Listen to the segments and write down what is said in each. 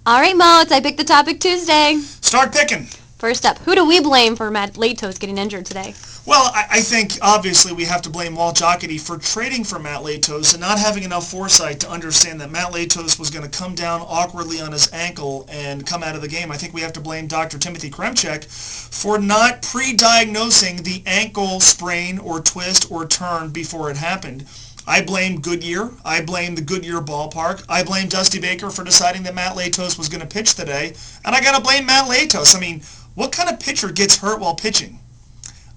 All right, Mo, it's I Pick the Topic Tuesday. Start picking. First up, who do we blame for Matt Lato's getting injured today? Well, I think obviously we have to blame Walt Jocketty for trading for Matt Latos and not having enough foresight to understand that Matt Latos was going to come down awkwardly on his ankle and come out of the game. I think we have to blame Dr. Timothy Kremchek for not pre-diagnosing the ankle sprain or twist or turn before it happened. I blame Goodyear. I blame the Goodyear ballpark. I blame Dusty Baker for deciding that Matt Latos was going to pitch today. And I got to blame Matt Latos. I mean, what kind of pitcher gets hurt while pitching?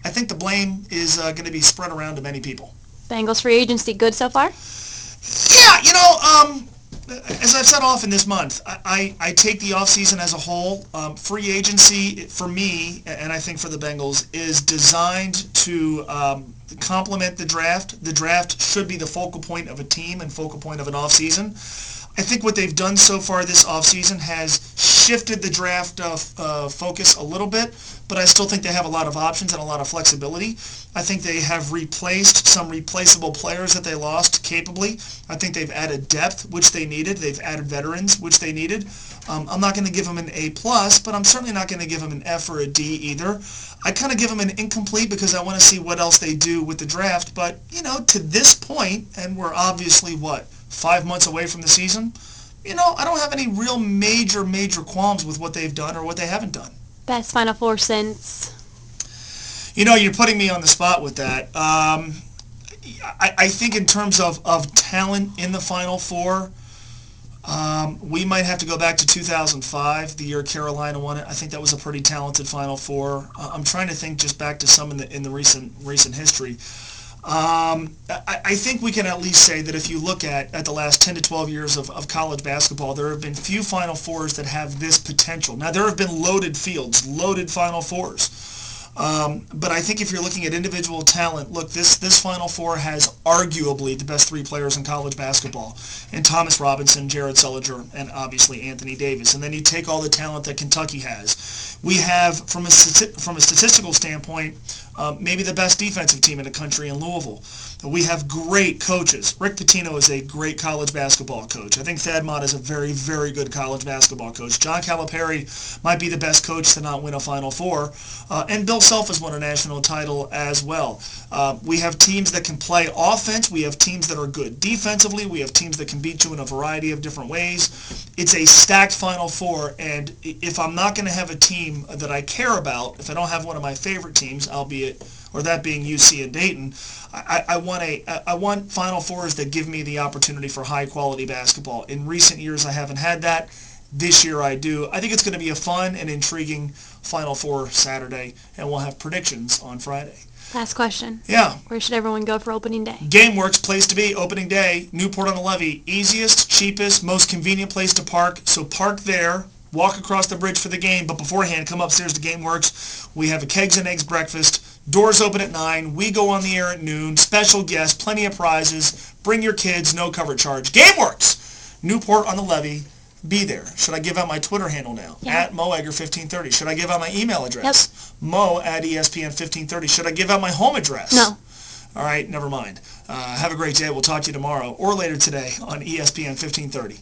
I think the blame is going to be spread around to many people. Bengals free agency good so far? Yeah, as I've said often this month, I take the offseason as a whole. Free agency, for me, and I think for the Bengals, is designed to complement the draft. The draft should be the focal point of a team and focal point of an offseason. I think what they've done so far this offseason has shifted the draft focus a little bit, but I still think they have a lot of options and a lot of flexibility. I think they have replaced some replaceable players that they lost capably. I think they've added depth, which they needed. They've added veterans, which they needed. I'm not going to give them an A+, but I'm certainly not going to give them an F or a D either. I kind of give them an incomplete because I want to see what else they do with the draft. But, to this point, and we're obviously, 5 months away from the season, I don't have any real major qualms with what they've done or what they haven't done. Best Final Four since? You're putting me on the spot with that. I think in terms of talent in the Final Four, we might have to go back to 2005, the year Carolina won it. I think that was a pretty talented Final Four. I'm trying to think just back to some in the recent history. I think we can at least say that if you look at the last 10 to 12 years of college basketball, there have been few Final Fours that have this potential. Now, there have been loaded fields, loaded Final Fours. But I think if you're looking at individual talent, look, this Final Four has arguably the best three players in college basketball, and Thomas Robinson, Jared Sullinger, and obviously Anthony Davis. And then you take all the talent that Kentucky has. We have, from a statistical standpoint, maybe the best defensive team in the country in Louisville. We have great coaches. Rick Pitino is a great college basketball coach. I think Thad Matta is a very, very good college basketball coach. John Calipari might be the best coach to not win a Final Four. And Bill Self has won a national title as well. We have teams that can play offense. We have teams that are good defensively. We have teams that can beat you in a variety of different ways. It's a stacked Final Four, and if I'm not going to have a team that I care about, if I don't have one of my favorite teams, that being UC and Dayton, I want Final Fours that give me the opportunity for high-quality basketball. In recent years, I haven't had that. This year, I do. I think it's going to be a fun and intriguing Final Four Saturday, and we'll have predictions on Friday. Last question. Yeah. Where should everyone go for opening day? GameWorks, place to be, opening day, Newport on the Levee. Easiest, cheapest, most convenient place to park, so park there. Walk across the bridge for the game, but beforehand, come upstairs to GameWorks. We have a Kegs and Eggs breakfast. Doors open at 9. We go on the air at noon. Special guests, plenty of prizes. Bring your kids, no cover charge. GameWorks! Newport on the Levee. Be there. Should I give out my Twitter handle now? Yeah. At MoEgger1530. Should I give out my email address? Yep. Mo@ESPN1530. Should I give out my home address? No. All right, never mind. Have a great day. We'll talk to you tomorrow or later today on ESPN 1530.